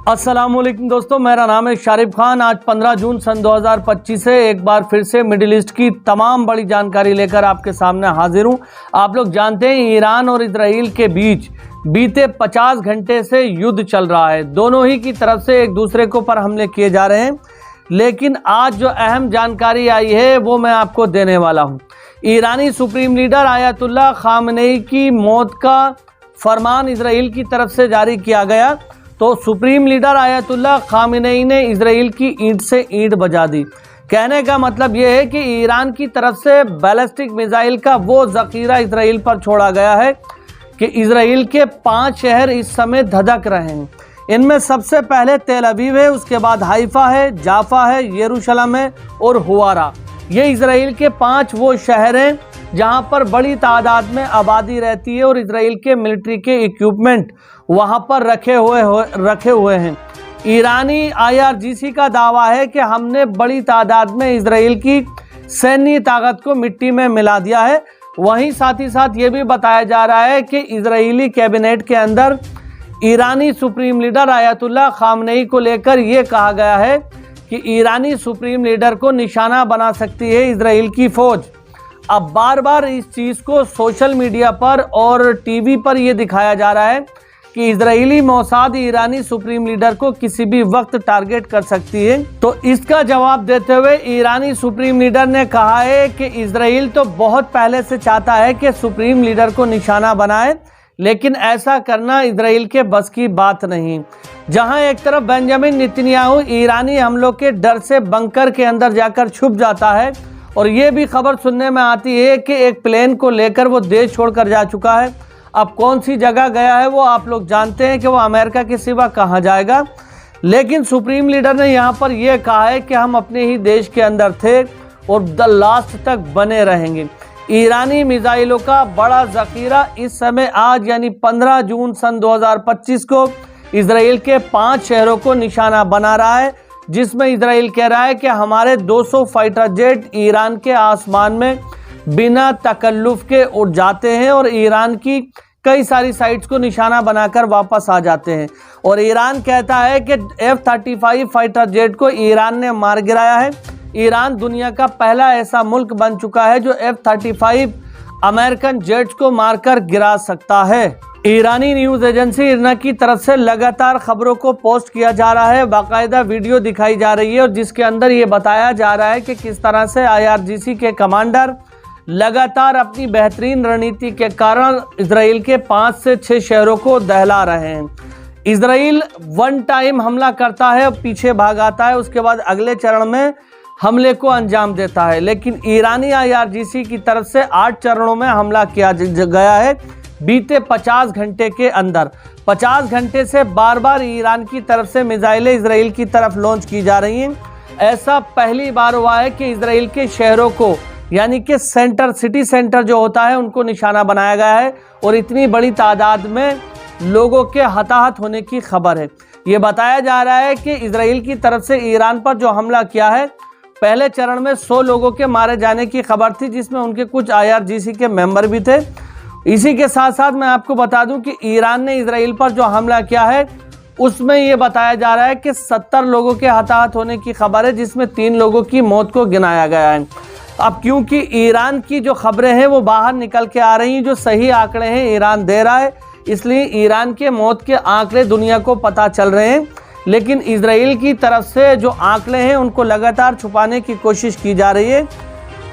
अस्सलामुअलैकुम दोस्तों, मेरा नाम है शारिफ खान। आज 15 जून सन 2025 से एक बार फिर से मिडिल ईस्ट की तमाम बड़ी जानकारी लेकर आपके सामने हाजिर हूं। आप लोग जानते हैं ईरान और इजराइल के बीच बीते 50 घंटे से युद्ध चल रहा है। दोनों ही की तरफ से एक दूसरे के ऊपर हमले किए जा रहे हैं, लेकिन आज जो अहम जानकारी आई है वो मैं आपको देने वाला हूँ। ईरानी सुप्रीम लीडर आयतुल्लाह खामनेई की मौत का फरमान इजराइल की तरफ से जारी किया गया, तो सुप्रीम लीडर आयतुल्लाह खामनेई ने इजराइल की ईंट से ईंट बजा दी। कहने का मतलब यह है कि ईरान की तरफ से बैलिस्टिक मिसाइल का वो जखीरा इजराइल पर छोड़ा गया है कि इजराइल के 5 शहर इस समय धधक रहे हैं। इनमें सबसे पहले तेल अवीव है, उसके बाद हाइफा है, जाफा है, यरूशलेम है और हुवारा। ये इजराइल के 5 वो शहर हैं जहां पर बड़ी तादाद में आबादी रहती है और इजराइल के मिलिट्री के इक्विपमेंट वहां पर रखे हुए हैं। ईरानी IRGC का दावा है कि हमने बड़ी तादाद में इजराइल की सैन्य ताकत को मिट्टी में मिला दिया है। वहीं साथ ही साथ ये भी बताया जा रहा है कि इजरायली कैबिनेट के अंदर ईरानी सुप्रीम लीडर आयतुल्लाह खामनेई को लेकर ये कहा गया है कि ईरानी सुप्रीम लीडर को निशाना बना सकती है इजराइल की फौज। अब बार बार इस चीज़ को सोशल मीडिया पर और टीवी पर यह दिखाया जा रहा है कि इजरायली मोसाद ईरानी सुप्रीम लीडर को किसी भी वक्त टारगेट कर सकती है। तो इसका जवाब देते हुए ईरानी सुप्रीम लीडर ने कहा है कि इजराइल तो बहुत पहले से चाहता है कि सुप्रीम लीडर को निशाना बनाए, लेकिन ऐसा करना इजराइल के बस की बात नहीं। जहां एक तरफ बेंजामिन नेतन्याहू ईरानी हमलों के डर से बंकर के अंदर जाकर छुप जाता है, और ये भी खबर सुनने में आती है कि एक प्लेन को लेकर वो देश छोड़कर जा चुका है। अब कौन सी जगह गया है वो आप लोग जानते हैं कि वो अमेरिका के सिवा कहाँ जाएगा। लेकिन सुप्रीम लीडर ने यहाँ पर यह कहा है कि हम अपने ही देश के अंदर थे और द लास्ट तक बने रहेंगे। ईरानी मिसाइलों का बड़ा जखीरा इस समय आज यानी 15 जून सन 2025 को इजराइल के 5 शहरों को निशाना बना रहा है, जिसमें इजराइल कह रहा है कि हमारे 200 फाइटर जेट ईरान के आसमान में बिना तकल्लुफ के उड़ जाते हैं और ईरान की कई सारी साइट्स को निशाना बनाकर वापस आ जाते हैं। और ईरान कहता है कि F-35 फाइटर जेट को ईरान ने मार गिराया है। ईरान दुनिया का पहला ऐसा मुल्क बन चुका है जो F-35 अमेरिकन जेट्स को मारकर गिरा सकता है। ईरानी न्यूज एजेंसी इरना की तरफ से लगातार खबरों को पोस्ट किया जा रहा है, बाकायदा वीडियो दिखाई जा रही है और जिसके अंदर ये बताया जा रहा है कि किस तरह से IRGC के कमांडर लगातार अपनी बेहतरीन रणनीति के कारण इजराइल के 5 से 6 शहरों को दहला रहे हैं। इजराइल वन टाइम हमला करता है, पीछे भाग आता है, उसके बाद अगले चरण में हमले को अंजाम देता है। लेकिन ईरानी IRGC की तरफ से 8 चरणों में हमला किया गया है बीते 50 घंटे के अंदर। 50 घंटे से बार बार ईरान की तरफ से मिसाइलें इजराइल की तरफ लॉन्च की जा रही हैं। ऐसा पहली बार हुआ है कि इजराइल के शहरों को यानी कि सेंटर, सिटी सेंटर जो होता है, उनको निशाना बनाया गया है और इतनी बड़ी तादाद में लोगों के हताहत होने की खबर है। ये बताया जा रहा है कि इजराइल की तरफ से ईरान पर जो हमला किया है, पहले चरण में 100 लोगों के मारे जाने की खबर थी, जिसमें उनके कुछ IRGC के मेंबर भी थे। इसी के साथ साथ मैं आपको बता दूं कि ईरान ने इजराइल पर जो हमला किया है उसमें ये बताया जा रहा है कि 70 लोगों के हताहत होने की खबर है, जिसमें 3 लोगों की मौत को गिनाया गया है। अब क्योंकि ईरान की जो खबरें हैं वो बाहर निकल के आ रही हैं, जो सही आंकड़े हैं ईरान दे रहा है, इसलिए ईरान के मौत के आंकड़े दुनिया को पता चल रहे हैं। लेकिन इजराइल की तरफ से जो आंकड़े हैं उनको लगातार छुपाने की कोशिश की जा रही है।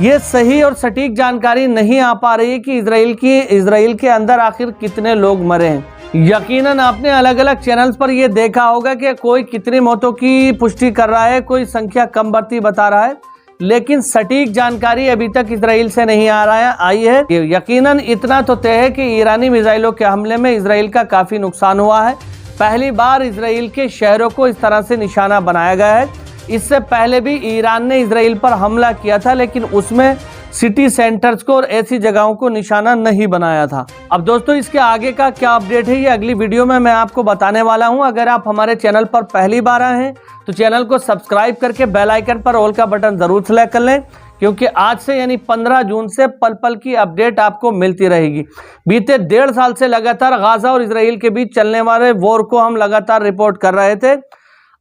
ये सही और सटीक जानकारी नहीं आ पा रही है कि इजराइल के अंदर आखिर कितने लोग मरे हैं। यकीनन आपने अलग अलग चैनल्स पर यह देखा होगा कि कोई कितनी मौतों की पुष्टि कर रहा है, कोई संख्या कम बढ़ती बता रहा है, लेकिन सटीक जानकारी अभी तक इजराइल से नहीं आई है। यकीनन इतना तो तय है कि ईरानी मिसाइलों के हमले में इजराइल का काफ़ी नुकसान हुआ है। पहली बार इजराइल के शहरों को इस तरह से निशाना बनाया गया है। इससे पहले भी ईरान ने इजराइल पर हमला किया था, लेकिन उसमें सिटी सेंटर्स को और ऐसी जगहों को निशाना नहीं बनाया था। अब दोस्तों, इसके आगे का क्या अपडेट है ये अगली वीडियो में मैं आपको बताने वाला हूं। अगर आप हमारे चैनल पर पहली बार आए हैं तो चैनल को सब्सक्राइब करके बेल आइकन पर ऑल का बटन जरूर सेलेक्ट कर लें, क्योंकि आज से यानी 15 जून से पल पल की अपडेट आपको मिलती रहेगी। बीते 1.5 साल से लगातार गाजा और इजराइल के बीच चलने वाले वॉर को हम लगातार रिपोर्ट कर रहे थे।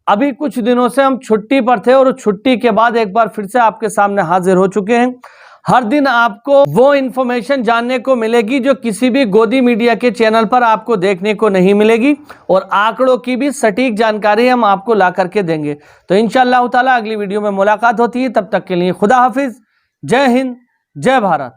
अभी कुछ दिनों से हम छुट्टी पर थे और छुट्टी के बाद एक बार फिर से आपके सामने हाजिर हो चुके हैं। हर दिन आपको वो इंफॉर्मेशन जानने को मिलेगी जो किसी भी गोदी मीडिया के चैनल पर आपको देखने को नहीं मिलेगी, और आंकड़ों की भी सटीक जानकारी हम आपको ला करके देंगे। तो इंशाअल्लाह ताला अगली वीडियो में मुलाकात होती है, तब तक के लिए खुदा हाफिज, जय हिंद, जय भारत।